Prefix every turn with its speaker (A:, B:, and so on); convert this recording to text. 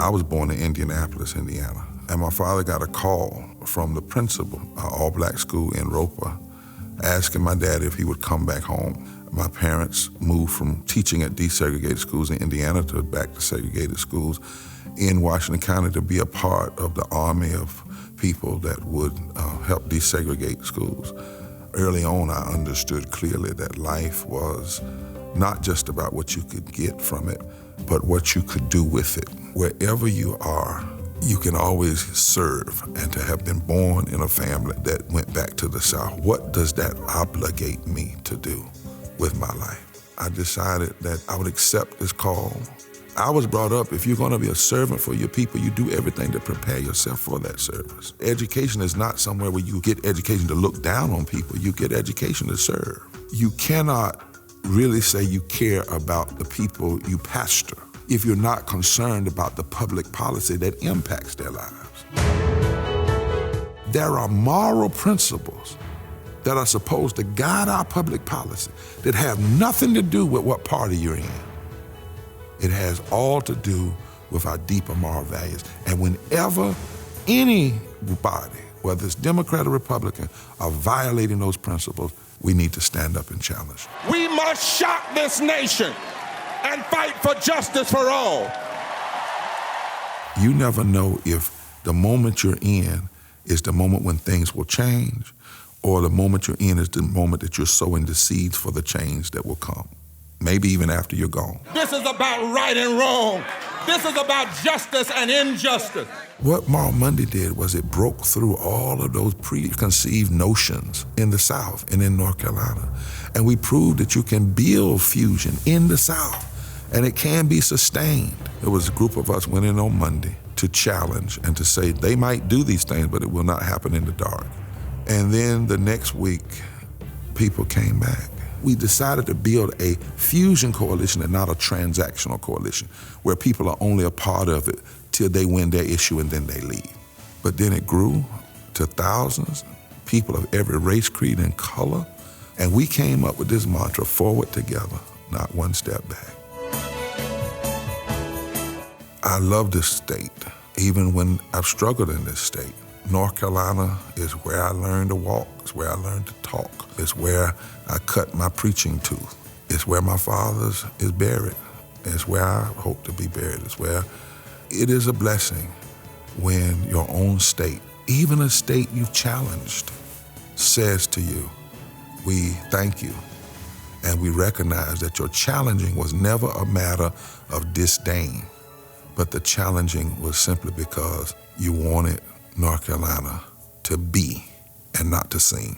A: I was born in Indianapolis, Indiana, and my father got a call from the principal, an all-black school in Roper, asking my dad if he would come back home. My parents moved from teaching at desegregated schools in Indiana to back to segregated schools in Washington County to be a part of the army of people that would help desegregate schools. Early on, I understood clearly that life was not just about what you could get from it, but what you could do with it. Wherever you are, you can always serve. And to have been born in a family that went back to the South, what does that obligate me to do with my life? I decided that I would accept this call. I was brought up, if you're gonna be a servant for your people, you do everything to prepare yourself for that service. Education is not somewhere where you get education to look down on people. You get education to serve. You cannot really say you care about the people you pastor if you're not concerned about the public policy that impacts their lives. There are moral principles that are supposed to guide our public policy that have nothing to do with what party you're in. It has all to do with our deeper moral values. And whenever anybody, whether it's Democrat or Republican, are violating those principles, we need to stand up and challenge.
B: We must shock this nation and fight for justice for all.
A: You never know if the moment you're in is the moment when things will change, or the moment you're in is the moment that you're sowing the seeds for the change that will come, maybe even after you're gone.
B: This is about right and wrong. This is about justice and injustice.
A: What Moral Monday did was it broke through all of those preconceived notions in the South and in North Carolina. And we proved that you can build fusion in the South, and it can be sustained. There was a group of us went in on Monday to challenge and to say they might do these things, but it will not happen in the dark. And then the next week, people came back. We decided to build a fusion coalition and not a transactional coalition, where people are only a part of it till they win their issue and then they leave. But then it grew to thousands, people of every race, creed, and color. And we came up with this mantra, forward together, not one step back. I love this state, even when I've struggled in this state. North Carolina is where I learned to walk. It's where I learned to talk. It's where I cut my preaching tooth. It's where my father's is buried. It's where I hope to be buried. It's where it is a blessing when your own state, even a state you've challenged, says to you, we thank you, and we recognize that your challenging was never a matter of disdain, but the challenging was simply because you wanted North Carolina to be and not to seem.